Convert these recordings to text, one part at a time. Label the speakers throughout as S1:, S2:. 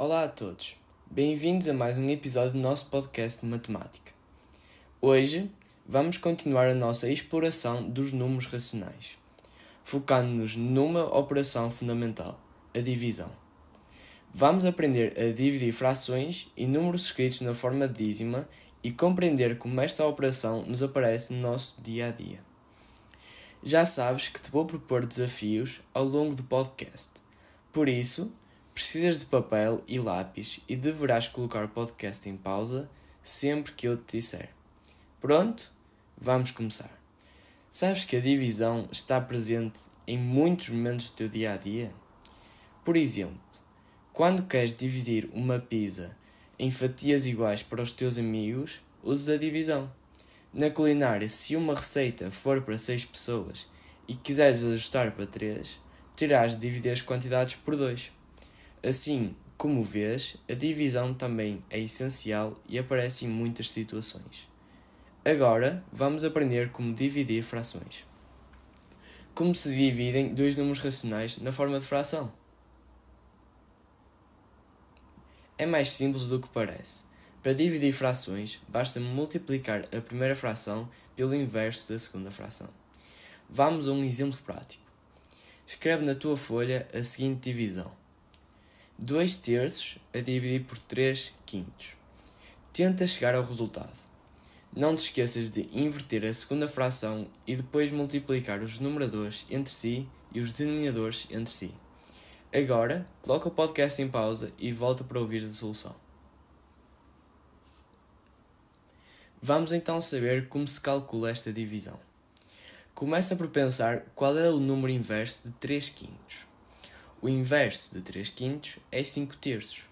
S1: Olá a todos, bem-vindos a mais um episódio do nosso podcast de matemática. Hoje vamos continuar a nossa exploração dos números racionais, focando-nos numa operação fundamental, a divisão. Vamos aprender a dividir frações e números escritos na forma dízima e compreender como esta operação nos aparece no nosso dia-a-dia. Já sabes que te vou propor desafios ao longo do podcast, por isso, precisas de papel e lápis e deverás colocar o podcast em pausa sempre que eu te disser. Pronto? Vamos começar. Sabes que a divisão está presente em muitos momentos do teu dia-a-dia? Por exemplo, quando queres dividir uma pizza em fatias iguais para os teus amigos, usas a divisão. Na culinária, se uma receita for para 6 pessoas e quiseres ajustar para 3, terás de dividir as quantidades por 2. Assim, como vês, a divisão também é essencial e aparece em muitas situações. Agora, vamos aprender como dividir frações. Como se dividem dois números racionais na forma de fração? É mais simples do que parece. Para dividir frações, basta multiplicar a primeira fração pelo inverso da segunda fração. Vamos a um exemplo prático. Escreve na tua folha a seguinte divisão: 2 terços a dividir por 3 quintos. Tenta chegar ao resultado. Não te esqueças de inverter a segunda fração e depois multiplicar os numeradores entre si e os denominadores entre si. Agora, coloca o podcast em pausa e volta para ouvir a solução. Vamos então saber como se calcula esta divisão. Começa por pensar qual é o número inverso de 3 quintos. O inverso de 3 quintos é 5 terços.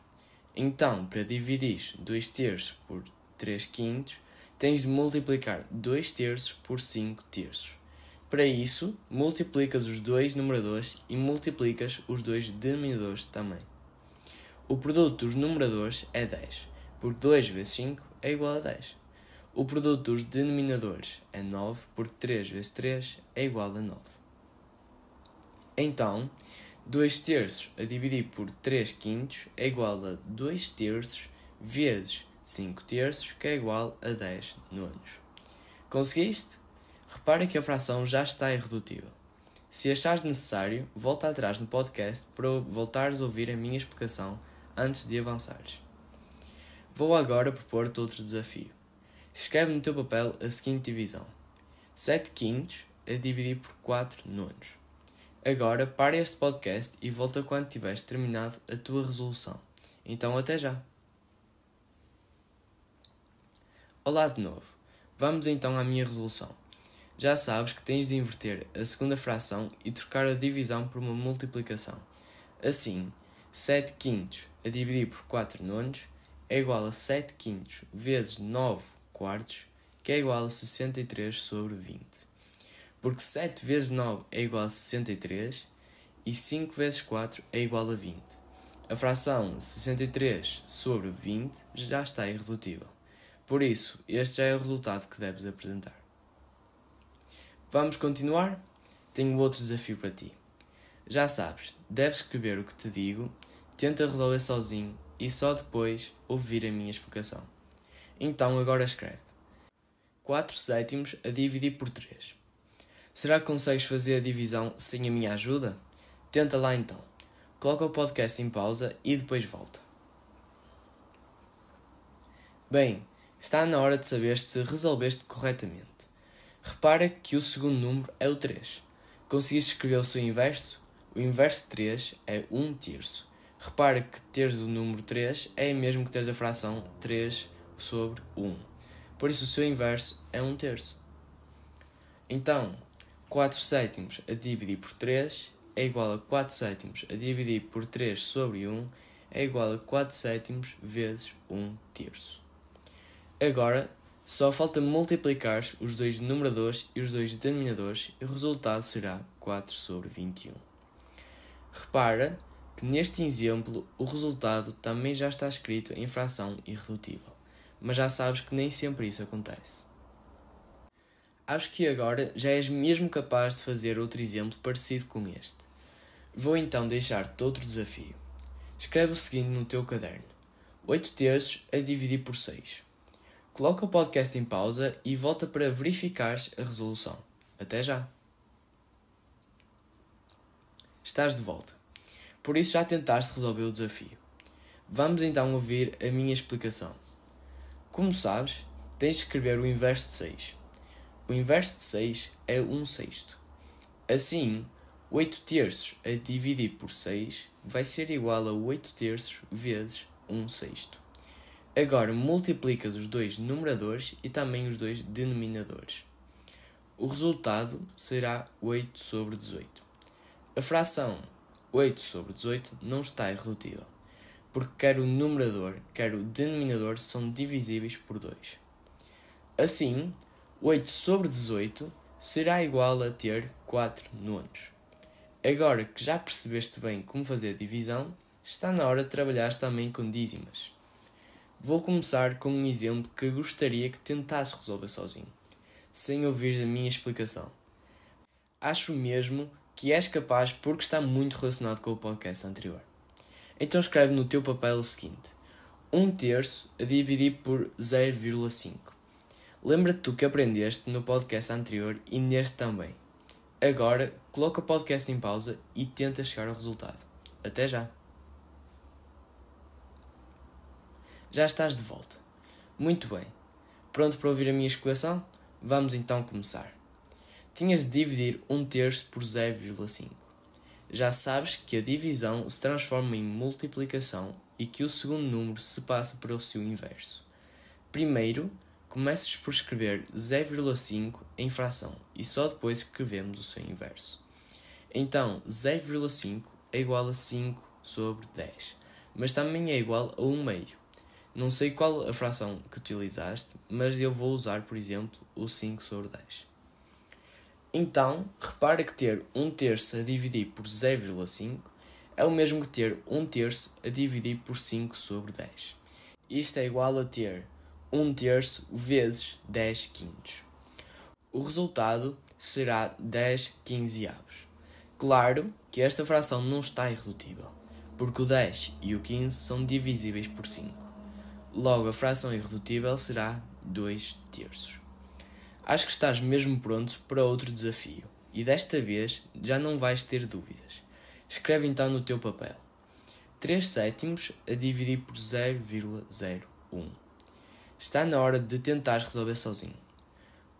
S1: Então, para dividir 2 terços por 3 quintos, tens de multiplicar 2 terços por 5 terços. Para isso, multiplicas os dois numeradores e multiplicas os dois denominadores também. O produto dos numeradores é 10, porque 2 vezes 5 é igual a 10. O produto dos denominadores é 9, porque 3 vezes 3 é igual a 9. Então, 2 terços a dividir por 3 quintos é igual a 2 terços vezes 5 terços, que é igual a 10 nonos. Conseguiste? Repara que a fração já está irredutível. Se achares necessário, volta atrás no podcast para voltares a ouvir a minha explicação antes de avançares. Vou agora propor-te outro desafio. Escreve no teu papel a seguinte divisão: 7 quintos a dividir por 4 nonos. Agora, para este podcast e volta quando tiveres terminado a tua resolução. Então, até já! Olá de novo. Vamos então à minha resolução. Já sabes que tens de inverter a segunda fração e trocar a divisão por uma multiplicação. Assim, 7 quintos a dividir por 4 nonos é igual a 7 quintos vezes 9 quartos, que é igual a 63 sobre 20. Porque 7 vezes 9 é igual a 63 e 5 vezes 4 é igual a 20. A fração 63 sobre 20 já está irredutível. Por isso, este já é o resultado que deves apresentar. Vamos continuar? Tenho outro desafio para ti. Já sabes, deves escrever o que te digo, tenta resolver sozinho e só depois ouvir a minha explicação. Então agora escreve: 4 sétimos a dividir por 3. Será que consegues fazer a divisão sem a minha ajuda? Tenta lá então. Coloca o podcast em pausa e depois volta. Bem, está na hora de saber se resolveste corretamente. Repara que o segundo número é o 3. Conseguiste escrever o seu inverso? O inverso de 3 é 1 terço. Repara que teres o número 3 é mesmo que teres a fração 3 sobre 1. Por isso o seu inverso é 1 terço. Então, 4 sétimos a dividir por 3 é igual a 4 sétimos a dividir por 3 sobre 1 é igual a 4 sétimos vezes 1 terço. Agora, só falta multiplicar os dois numeradores e os dois denominadores e o resultado será 4 sobre 21. Repara que neste exemplo o resultado também já está escrito em fração irredutível, mas já sabes que nem sempre isso acontece. Acho que agora já és mesmo capaz de fazer outro exemplo parecido com este. Vou então deixar-te outro desafio. Escreve o seguinte no teu caderno: 8 terços a dividir por 6. Coloca o podcast em pausa e volta para verificares a resolução. Até já! Estás de volta. Por isso já tentaste resolver o desafio. Vamos então ouvir a minha explicação. Como sabes, tens de escrever o inverso de 6. O inverso de 6 é 1/6. Assim, 8 terços a dividir por 6 vai ser igual a 8 terços vezes 1/6. Agora multiplicas os dois numeradores e também os dois denominadores. O resultado será 8 sobre 18. A fração 8 sobre 18 não está irredutível, porque quer o numerador, quer o denominador são divisíveis por 2. Assim, 8 sobre 18 será igual a ter 4 nonos. Agora que já percebeste bem como fazer a divisão, está na hora de trabalhar também com dízimas. Vou começar com um exemplo que gostaria que tentasses resolver sozinho, sem ouvires a minha explicação. Acho mesmo que és capaz porque está muito relacionado com o podcast anterior. Então escreve no teu papel o seguinte: 1 terço a dividir por 0,5. Lembra-te tu que aprendeste no podcast anterior e neste também. Agora, coloca o podcast em pausa e tenta chegar ao resultado. Até já! Já estás de volta. Muito bem. Pronto para ouvir a minha explicação? Vamos então começar. Tinhas de dividir 1 terço por 0,5. Já sabes que a divisão se transforma em multiplicação e que o segundo número se passa para o seu inverso. Primeiro, começas por escrever 0,5 em fração e só depois escrevemos o seu inverso. Então, 0,5 é igual a 5 sobre 10, mas também é igual a 1 meio. Não sei qual a fração que utilizaste, mas eu vou usar, por exemplo, o 5 sobre 10. Então, repara que ter 1 terço a dividir por 0,5 é o mesmo que ter 1 terço a dividir por 5 sobre 10. Isto é igual a ter 1 terço vezes 10 quintos. O resultado será 10 quinzeavos. Claro que esta fração não está irredutível, porque o 10 e o 15 são divisíveis por 5. Logo, a fração irredutível será 2 terços. Acho que estás mesmo pronto para outro desafio, e desta vez já não vais ter dúvidas. Escreve então no teu papel: 3 sétimos a dividir por 0,01. Está na hora de tentares resolver sozinho.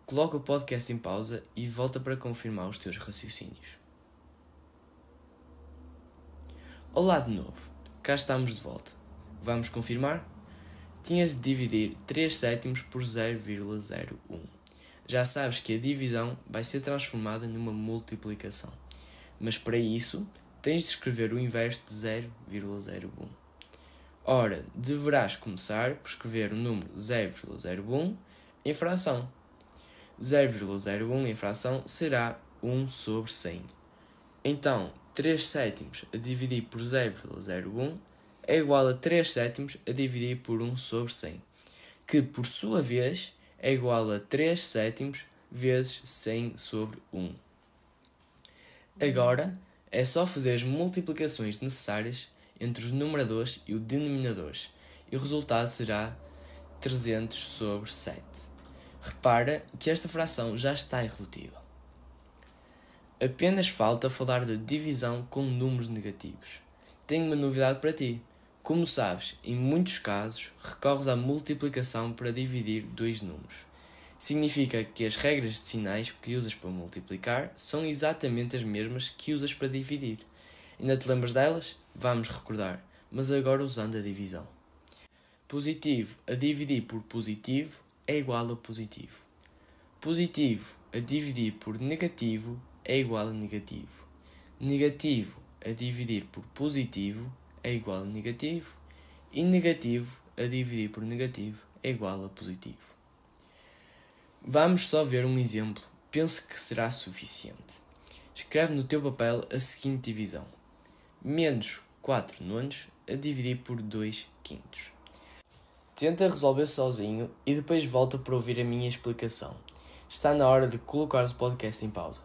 S1: Coloca o podcast em pausa e volta para confirmar os teus raciocínios. Olá de novo, cá estamos de volta. Vamos confirmar? Tinhas de dividir 3 sétimos por 0,01. Já sabes que a divisão vai ser transformada numa multiplicação, mas para isso tens de escrever o inverso de 0,01. Ora, deverás começar por escrever o número 0,01 em fração. 0,01 em fração será 1 sobre 100. Então, 3 sétimos a dividir por 0,01 é igual a 3 sétimos a dividir por 1 sobre 100, que por sua vez é igual a 3 sétimos vezes 100 sobre 1. Agora é só fazer as multiplicações necessárias entre os numeradores e os denominadores e o resultado será 300 sobre 7. Repara que esta fração já está irredutível. Apenas falta falar da divisão com números negativos. Tenho uma novidade para ti. Como sabes, em muitos casos, recorres à multiplicação para dividir dois números. Significa que as regras decinais que usas para multiplicar são exatamente as mesmas que usas para dividir. Ainda te lembras delas? Vamos recordar, mas agora usando a divisão. Positivo a dividir por positivo é igual a positivo. Positivo a dividir por negativo é igual a negativo. Negativo a dividir por positivo é igual a negativo. E negativo a dividir por negativo é igual a positivo. Vamos só ver um exemplo. Penso que será suficiente. Escreve no teu papel a seguinte divisão. Menos 4 nonos a dividir por 2 quintos. Tenta resolver sozinho e depois volta para ouvir a minha explicação. Está na hora de colocar o podcast em pausa.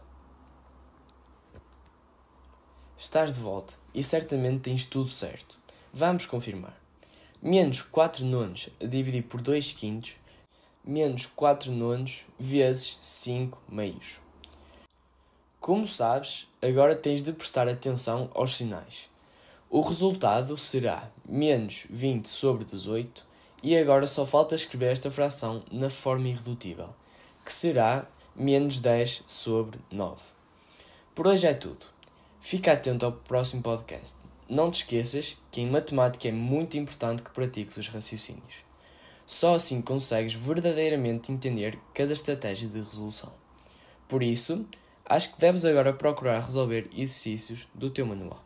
S1: Estás de volta e certamente tens tudo certo. Vamos confirmar. Menos 4 nonos a dividir por 2 quintos, menos 4 nonos vezes 5 meios. Como sabes, agora tens de prestar atenção aos sinais. O resultado será menos 20 sobre 18 e agora só falta escrever esta fração na forma irredutível, que será menos 10 sobre 9. Por hoje é tudo. Fica atento ao próximo podcast. Não te esqueças que em matemática é muito importante que pratiques os raciocínios. Só assim consegues verdadeiramente entender cada estratégia de resolução. Por isso, acho que deves agora procurar resolver exercícios do teu manual.